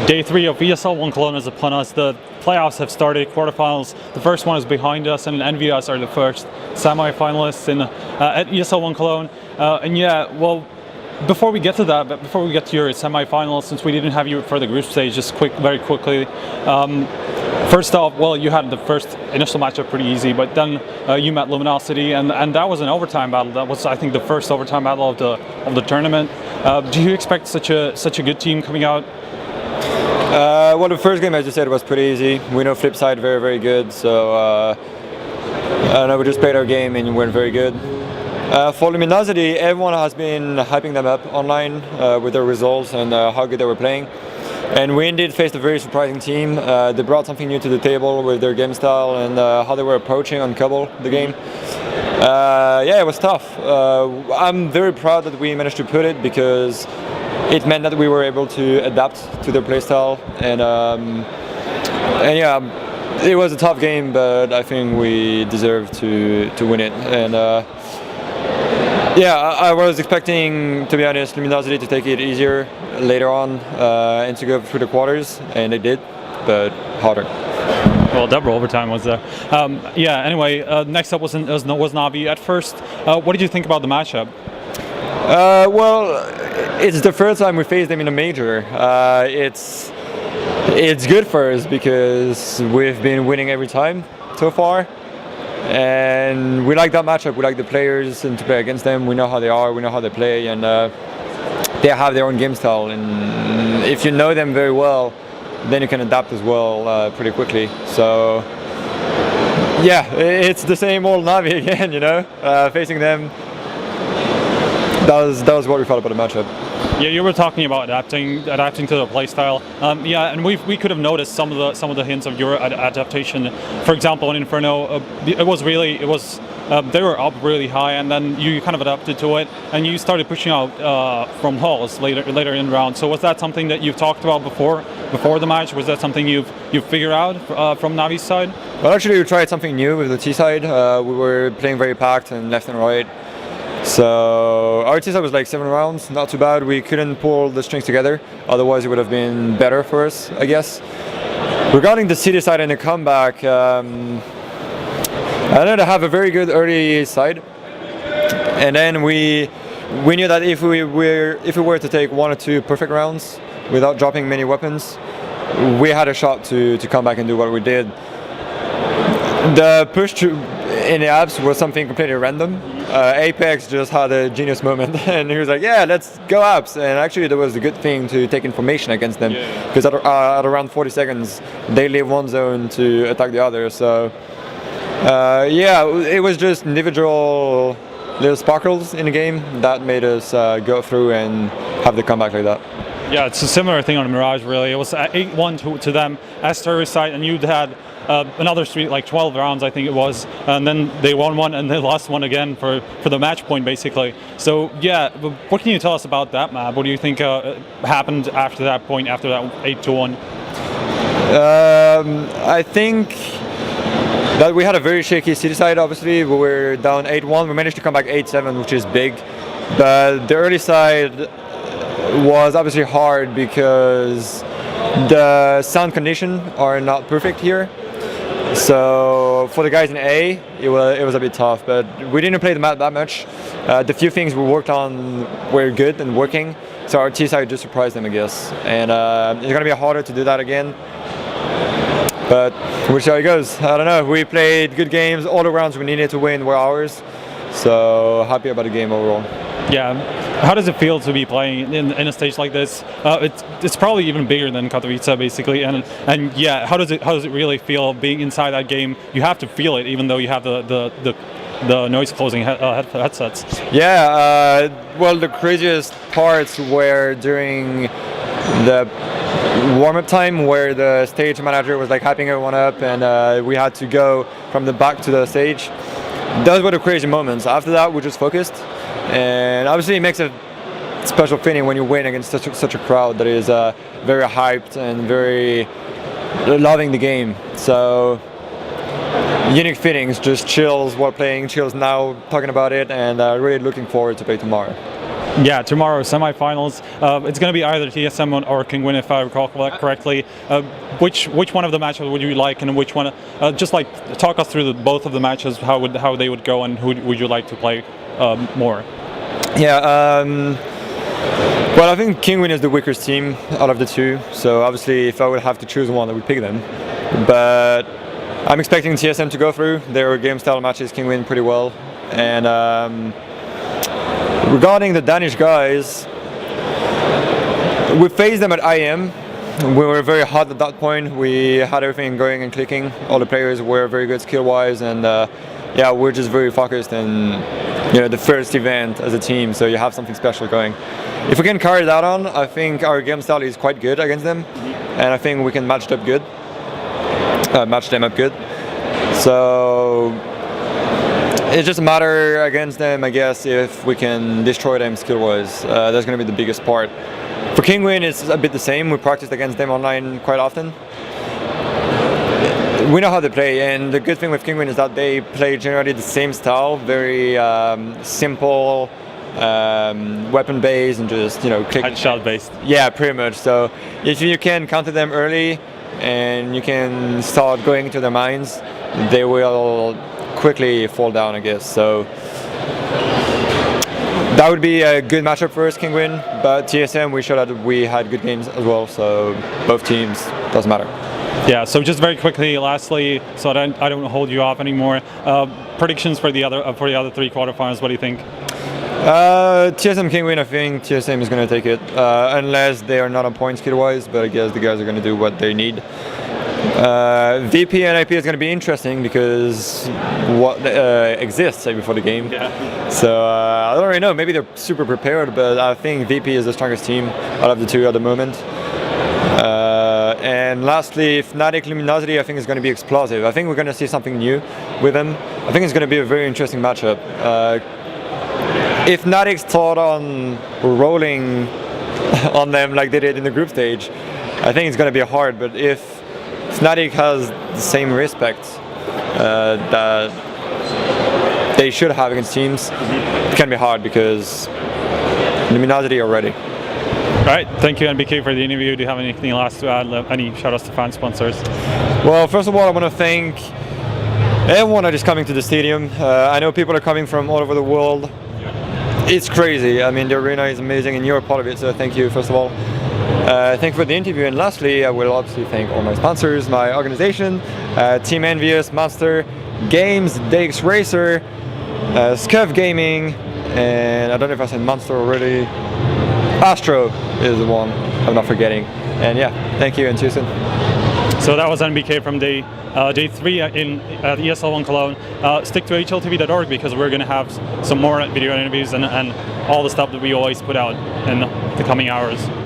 Day 3 of ESL One Cologne is upon us. The playoffs have started, quarterfinals. The first one is behind us, and NVS are the first semi-finalists at ESL One Cologne. And yeah, well, before we get to that, but before we get to your semi-finals, since we didn't have you for the group stage, just very quickly. First off, well, you had the first initial matchup pretty easy, but then you met Luminosity, and that was an overtime battle. That was, I think, the first overtime battle of the tournament. Do you expect such a good team coming out? Well, the first game, as you said, was pretty easy. We know Flipside very, very good, so I don't know, we just played our game and went very good. For Luminosity, everyone has been hyping them up online with their results and how good they were playing. And we indeed faced a very surprising team. They brought something new to the table with their game style and how they were approaching on Cobble the game. Yeah, it was tough. I'm very proud that we managed to put it because it meant that we were able to adapt to their playstyle, and yeah, it was a tough game, but I think we deserved to win it. And yeah, I was expecting, to be honest, Luminosity to take it easier later on and to go through the quarters, and they did, but harder. Well, double overtime was there. Yeah. Anyway, next up was Navi. At first, what did you think about the matchup? Well, it's the first time we faced them in a major. It's good for us because we've been winning every time so far, and we like that matchup. We like the players and to play against them. We know how they are, we know how they play, and they have their own game style. And if you know them very well, then you can adapt as well pretty quickly. So yeah, it's the same old Navi again, you know, facing them. That was what we thought about the matchup. Yeah, you were talking about adapting to the playstyle. Yeah, and we could have noticed some of the hints of your adaptation. For example, in Inferno, they were up really high, and then you kind of adapted to it, and you started pushing out from halls later in the round. So was that something that you've talked about before the match? Was that something you've figured out from Navi's side? Well, actually, we tried something new with the T side. We were playing very packed and left and right. So our T side was like 7 rounds, not too bad. We couldn't pull the strings together, otherwise it would have been better for us, I guess. Regarding the city side and the comeback, I know they have a very good early side, and then we knew that if we were to take 1 or 2 perfect rounds without dropping many weapons, we had a shot to come back and do what we did. The push in the apps was something completely random. Apex just had a genius moment, and he was like, yeah, let's go apps. And actually that was a good thing to take information against them, because at around 40 seconds they leave one zone to attack the other. So yeah, it was just individual little sparkles in the game that made us go through and have the comeback like that. Yeah, it's a similar thing on Mirage, really. It was 8-1 to them as terrorist side, and you had another street, like 12 rounds, I think it was, and then they won one and they lost one again for the match point, basically. So yeah, what can you tell us about that map? What do you think happened after that point, after that 8-1? I think that we had a very shaky city side. Obviously, we were down 8-1. We managed to come back 8-7, which is big, but the early side was obviously hard because the sound conditions are not perfect here. So for the guys in A, it was a bit tough, but we didn't play the map that much. The few things we worked on were good and working, so our T side just surprised them, I guess. And it's going to be harder to do that again, but we'll see how it goes. I don't know, we played good games. All the rounds we needed to win were ours, so happy about the game overall. Yeah. How does it feel to be playing in a stage like this? It's probably even bigger than Katowice, basically, and yeah, how does it really feel being inside that game? You have to feel it, even though you have the noise closing headsets. Yeah, well, the craziest parts were during the warm-up time, where the stage manager was like hyping everyone up, and we had to go from the back to the stage. Those were the crazy moments. After that, we just focused. And obviously it makes a special feeling when you win against such a crowd that is very hyped and very loving the game. So unique feelings, just chills while playing, chills now talking about it, and really looking forward to play tomorrow. Yeah, tomorrow semifinals. It's going to be either TSM or King Win, if I recall correctly. Which one of the matches would you like, and which one? Just like talk us through both of the matches, how they would go, and who would you like to play more? Yeah. Well, I think King Win is the weakest team out of the two. So obviously, if I would have to choose one, I would pick them. But I'm expecting TSM to go through. Their game style matches King Win pretty well, and. Regarding the Danish guys, we faced them at IM. We were very hot at that point. We had everything going and clicking. All the players were very good skill-wise, and yeah, we're just very focused. And the first event as a team, so you have something special going. If we can carry that on, I think our game style is quite good against them, and I think we can match them up good. So. It's just a matter against them, I guess, if we can destroy them skill-wise. That's going to be the biggest part. For King Win, it's a bit the same. We practiced against them online quite often. We know how they play, and the good thing with King Win is that they play generally the same style, very simple, weapon-based, and just click. Headshot-based. Yeah, pretty much. So if you can counter them early, and you can start going into their minds, they will quickly fall down, I guess. So that would be a good matchup for us, King Win. But TSM, we showed that we had good games as well. So both teams, doesn't matter. Yeah. So just very quickly, lastly, so I don't hold you off anymore. Predictions for the other three quarterfinals. What do you think? TSM King Win. I think TSM is going to take it, unless they are not on point skill-wise. But I guess the guys are going to do what they need. VP and IP is going to be interesting because what exists before the game. Yeah. So I don't really know. Maybe they're super prepared, but I think VP is the strongest team out of the two at the moment. And lastly, Fnatic Luminosity, I think is going to be explosive. I think we're going to see something new with them. I think it's going to be a very interesting matchup. If Fnatic start on rolling on them like they did in the group stage, I think it's going to be hard. But if Fnatic has the same respect that they should have against teams, it can be hard because Luminosity are ready. All right, thank you NBK for the interview. Do you have anything last to add? Any shout-outs to fan sponsors? Well, first of all, I want to thank everyone that is coming to the stadium. I know people are coming from all over the world. It's crazy. I mean, the arena is amazing and you're a part of it, so thank you, first of all. Thank you for the interview, and lastly, I will obviously thank all my sponsors, my organization, Team Envious, Monster Games, DX Racer, Scuff Gaming, and I don't know if I said Monster already. Astro is the one I'm not forgetting. And yeah, thank you and see you soon. So that was NBK from day 3 in ESL One Cologne. Stick to hltv.org because we're going to have some more video interviews and all the stuff that we always put out in the coming hours.